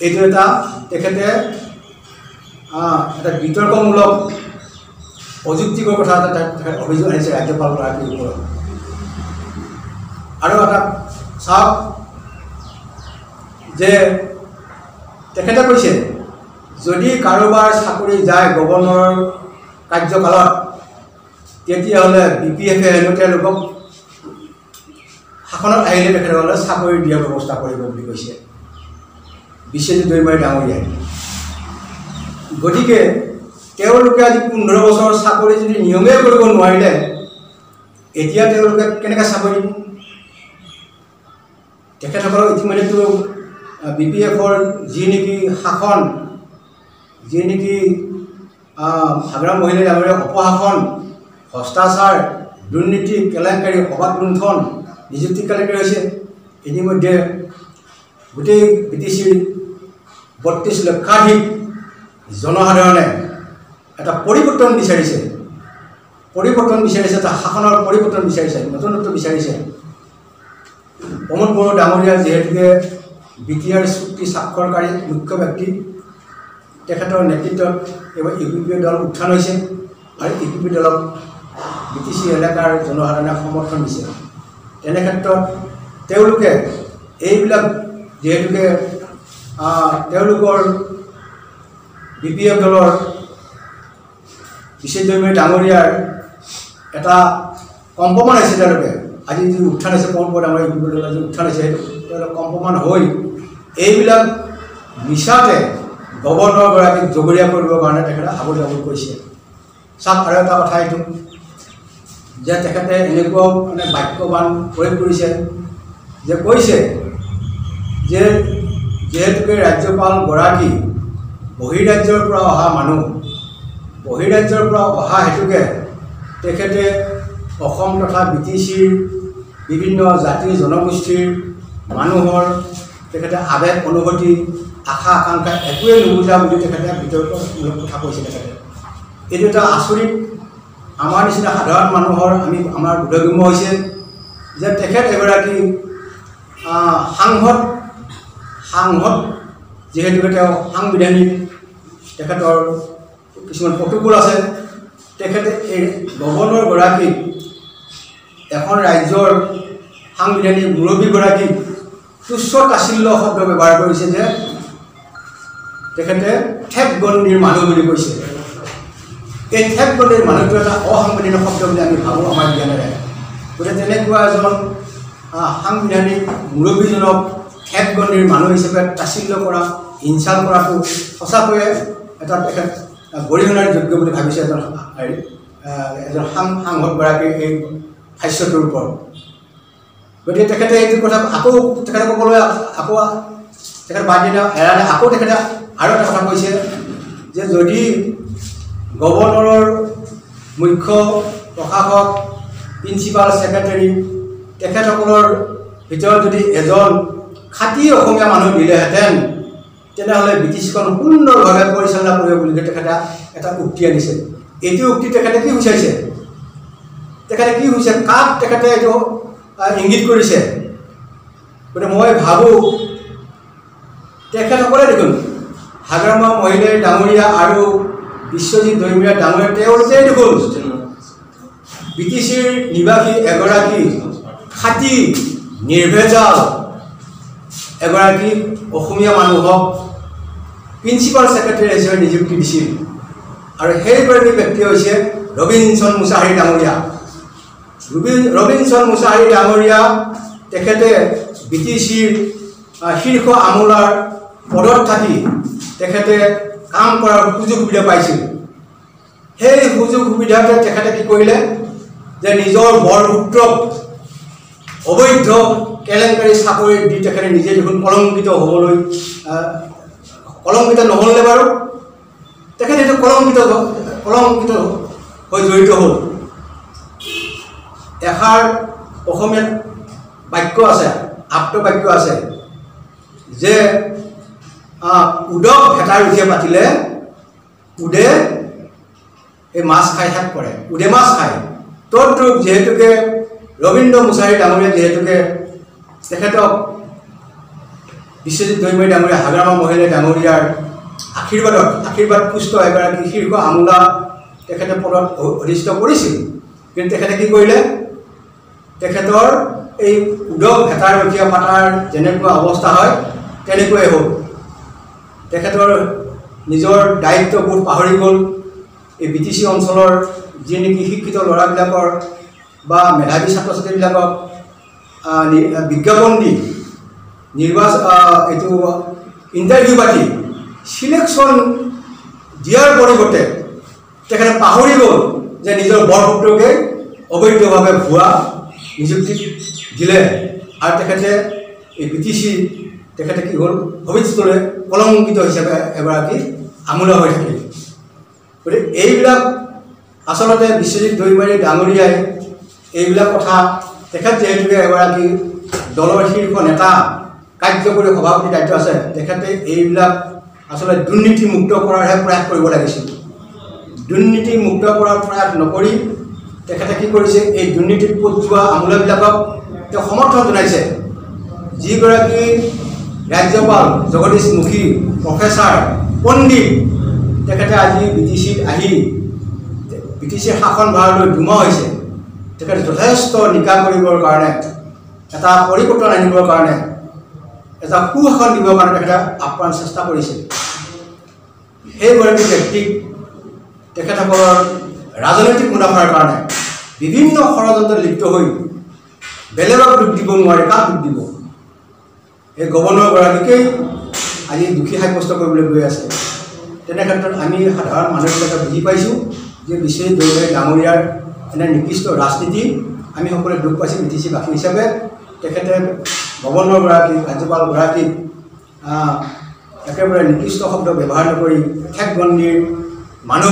এইটো এটা তেখেতে এটা বিতৰ্কমূলক অযুক্তিকৰ কথা এটা অভিযোগ আনিছে ৰাজ্যপালগৰাকীৰ ওপৰত। আৰু এটা চাওক যে তেখেতে কৈছে যদি কাৰোবাৰ চাকৰি যায় গভৰ্ণৰৰ কাৰ্যকালত তেতিয়াহ'লে BPF-এ হেনো তেওঁলোকক শাসনত আহিলে তেখেতসকলে চাকৰি দিয়াৰ ব্যৱস্থা কৰিব বুলি কৈছে বিশ্বজিৎ দৈমাৰী ডাঙৰীয়াই। গতিকে তেওঁলোকে আজি 15 বছৰ চাকৰি যদি নিয়মেই কৰিব নোৱাৰিলে এতিয়া তেওঁলোকে কেনেকৈ চাকৰি দিব? তেখেতসকলক ইতিমধ্যেতো BPF-ৰ যি নেকি শাসন, যি নেকি হাগ্ৰাম মহিলা ডাঙৰীয়া অপশাসন, ভ্ৰষ্টাচাৰ, দুৰ্নীতি, কেলেংকাৰী, অবাধ লুণ্ঠন, নিযুক্তি কেলেংকাৰী হৈছে। ইতিমধ্যে গোটেই BTCৰ 32 লক্ষাধিক জনসাধাৰণে এটা পৰিৱৰ্তন বিচাৰিছে, এটা শাসনৰ পৰিৱৰ্তন বিচাৰিছে, নতুনত্ব বিচাৰিছে। প্ৰমোদ বড়ো ডাঙৰীয়া যিহেতুকে BTR চুক্তি স্বাক্ষৰকাৰী মুখ্য ব্যক্তি, তেখেতৰ নেতৃত্বত এইবাৰ UPP দল উত্থান হৈছে আৰু UPP দলক BTC এলেকাৰ জনসাধাৰণে সমৰ্থন দিছে। তেনে ক্ষেত্ৰত তেওঁলোকে এইবিলাক যিহেতুকে তেওঁলোকৰ BPF দলৰ বিশ্বজিৎ দৈমাৰী ডাঙৰীয়াৰ এটা কম্পমান হৈছে। তেওঁলোকে আজি যি উত্থান হৈছে প্ৰমোদ বড়ো ডাঙৰীয়া UPP দলৰ যি উত্থান হৈছে সেইটো তেওঁলোক কম্পমান হৈ এইবিলাক মিছাতে গভৰ্ণৰগৰাকীক জগৰীয়া কৰিবৰ কাৰণে তেখেতে আবল যাবল কৰিছে। চাওক আৰু এটা কথা এইটো যে তেখেতে এনেকুৱাও মানে বাক্যবান প্ৰয়োগ কৰিছে যে কৈছে যে যিহেতুকে ৰাজ্যপালগৰাকী বহিৰাজ্যৰ পৰা অহা মানুহ, বহিৰাজ্যৰ পৰা অহা হেতুকে তেখেতে অসম তথা BTCৰ বিভিন্ন জাতি জনগোষ্ঠীৰ মানুহৰ তেখেতে আৱেগ অনুভূতি আশা আকাংক্ষা একোৱেই নুবুজা বুলি তেখেতে বিতৰ্কমূলক কথা কৈছে। তেখেতে এইটো এটা আচৰিত, আমাৰ নিচিনা সাধাৰণ মানুহৰ আমাৰ বোধগম্য হৈছে যে তেখেত এগৰাকী সাংসদ যিহেতুকে তেওঁ সাংবিধানিক তেখেতৰ কিছুমান প্ৰটোকল আছে। তেখেতে এই গভৰ্ণৰগৰাকীক এখন ৰাজ্যৰ সাংবিধানিক মুৰব্বীগৰাকীক তুচ্ছ তাচ্ছিল্য শব্দ ব্যৱহাৰ কৰিছে যে তেখেতে ঠেকগণ্ডিৰ মানুহ বুলি কৈছে। এই ঠেকগণ্ডিৰ মানুহটো এটা অসাংবিধানিক শব্দ বুলি আমি ভাবোঁ আমাৰ জ্ঞানেৰে। গতিকে তেনেকুৱা এজন সাংবিধানিক মুৰব্বীজনক ঠেকগণ্ডিৰ মানুহ হিচাপে তাচ্ছিল্য কৰা, ইনচাল্ট কৰাটো সঁচাকৈয়ে এটা তেখেত গৰিহণাৰ যোগ্য বুলি ভাবিছে এজন সাংসদগৰাকীৰ এই ভাষ্যটোৰ ওপৰত। গতিকে তেখেতে এইটো কথা আকৌ তেখেতে ক'বলৈ আকৌ তেখেতে বাদ দিলে এৰালে আকৌ তেখেতে আৰু এটা কথা কৈছে যে যদি গভৰ্ণৰৰ মুখ্য প্ৰশাসক, প্ৰিন্সিপাল ছেক্ৰেটাৰী তেখেতসকলৰ ভিতৰত যদি এজন খাটি অসমীয়া মানুহ দিলেহেঁতেন তেনেহ'লে BTCখন সুন্দৰভাৱে পৰিচালনা কৰিব বুলি তেখেতে এটা উক্তি আনিছে। এইটো উক্তি তেখেতে কি বুজাইছে? তেখেতে কি হৈছে, কাক তেখেতে এইটো ইংগিত কৰিছে? গতিকে মই ভাবোঁ তেখেতসকলে দেখোন হাগ্ৰামা মহিলা ডাঙৰীয়া আৰু বিশ্বজিৎ দৈমাৰী ডাঙৰীয়া তেওঁলোকেই দেখোন BTCৰ নিবাসী এগৰাকী খাটি নিৰ্ভেজাল এগৰাকী অসমীয়া মানুহক প্ৰিন্সিপাল ছেক্ৰেটাৰী হিচাপে নিযুক্তি দিছিল। আৰু সেইগৰাকী ব্যক্তি হৈছে ৰবিনসন মুছাহাৰী ডাঙৰীয়া। ৰবিনসন মুছাহাৰী ডাঙৰীয়া তেখেতে BTCৰ শীৰ্ষ আমোলাৰ পদত থাকি তেখেতে কাম কৰাৰ সুযোগ সুবিধা পাইছিল। সেই সুযোগ সুবিধাতে তেখেতে কি কৰিলে যে নিজৰ বৰপুত্ৰক অবৈধ কেলেংকাৰী চাকৰি দি তেখেতে নিজে দেখোন কলংকিত নহ'লে বাৰু তেখেতে এইটো কলংকিত হৈ জড়িত হ'ল। এষাৰ অসমীয়াত বাক্য আছে, আপ্ত বাক্য আছে যে উদক ভেটাৰ উঠিয়ে পাতিলে উদে এই মাছ খাই শেষ কৰে, উদে মাছ খায়। তদ্ৰূপ যিহেতুকে ৰবীন্দ্ৰ মুছাহাৰী ডাঙৰীয়া যিহেতুকে তেখেতক বিশ্বজিৎ দৈমাৰী ডাঙৰীয়া হাগ্ৰামা মহিলা ডাঙৰীয়াৰ আশীৰ্বাদ পুষ্ট এগৰাকী শীৰ্ষ আমোলা তেখেতে পদত অধিষ্ঠিত কৰিছিল। কিন্তু তেখেতে কি কৰিলে, তেখেতৰ এই উদক ভেটাৰ ৰখীয়া পাতাৰ যেনেকুৱা অৱস্থা হয় তেনেকুৱাই হ'ল। তেখেতৰ নিজৰ দায়িত্ববোৰ পাহৰি গ'ল। এই BTC অঞ্চলৰ যি নেকি শিক্ষিত ল'ৰাবিলাকৰ বা মেধাৱী ছাত্ৰ ছাত্ৰীবিলাকক বিজ্ঞাপন দি এইটো ইণ্টাৰভিউ পাতি চিলেকশ্যন দিয়াৰ পৰিৱৰ্তে তেখেতে পাহৰি গ'ল যে নিজৰ বৰপুত্ৰকে অবৈধভাৱে ভুৱা নিযুক্তি দিলে আৰু তেখেতে এই BTC তেখেতে কি হ'ল ভৱিষ্যতলৈ কলংকিত হিচাপে এগৰাকী আমোলা হৈ থাকিল। গতিকে এইবিলাক আচলতে বিশ্বজিৎ দৈমাৰী ডাঙৰীয়াই এইবিলাক কথা তেখেত যিহেতুকে এগৰাকী দলৰ শীৰ্ষ নেতা কাৰ্যকৰী সভাপতি দায়িত্ব আছে, তেখেতে এইবিলাক আচলতে দুৰ্নীতিমুক্ত কৰাৰহে প্ৰয়াস কৰিব লাগিছিল। দুৰ্নীতিমুক্ত কৰাৰ প্ৰয়াস নকৰি তেখেতে কি কৰিছে, এই দুৰ্নীতিত পোত যোৱা আমোলাবিলাকক তেওঁ সমৰ্থন জনাইছে। যিগৰাকী ৰাজ্যপাল জগদীশ মুখী প্ৰফেচাৰ পণ্ডিত তেখেতে আজি BTCত আহি BTCৰ শাসন ভাৰলৈ দুমাহ হৈছে। তেখেতে যথেষ্ট নিকা কৰিবৰ কাৰণে, এটা পৰিৱৰ্তন আনিবৰ কাৰণে, এটা সুশাসন দিবৰ কাৰণে তেখেতে আপ্ৰাণ চেষ্টা কৰিছে। সেইগৰাকী ব্যক্তিক তেখেতসকলৰ ৰাজনৈতিক মুনাফাৰ কাৰণে বিভিন্ন ষড়যন্ত্ৰত লিপ্ত হৈ বেলেগক দুখ দিব নোৱাৰে। কাক দুখ দিব? এই গভৰ্ণৰগৰাকীকেই আজি দোষী সাব্যস্ত কৰিবলৈ গৈ আছে। তেনে ক্ষেত্ৰত আমি সাধাৰণ মানুহবিলাকে বুজি পাইছোঁ যে বিশ্বজিৎ দৈমাৰী ডাঙৰীয়াৰ এনে নিকৃষ্ট ৰাজনীতি আমি সকলোৱে দুখ পাইছোঁ। BTCবাসী হিচাপে তেখেতে গভৰ্ণৰগৰাকীক, ৰাজ্যপালগৰাকীক একেবাৰে নিকৃষ্ট শব্দ ব্যৱহাৰ নকৰি ঠেক বন্দীৰ মানুহ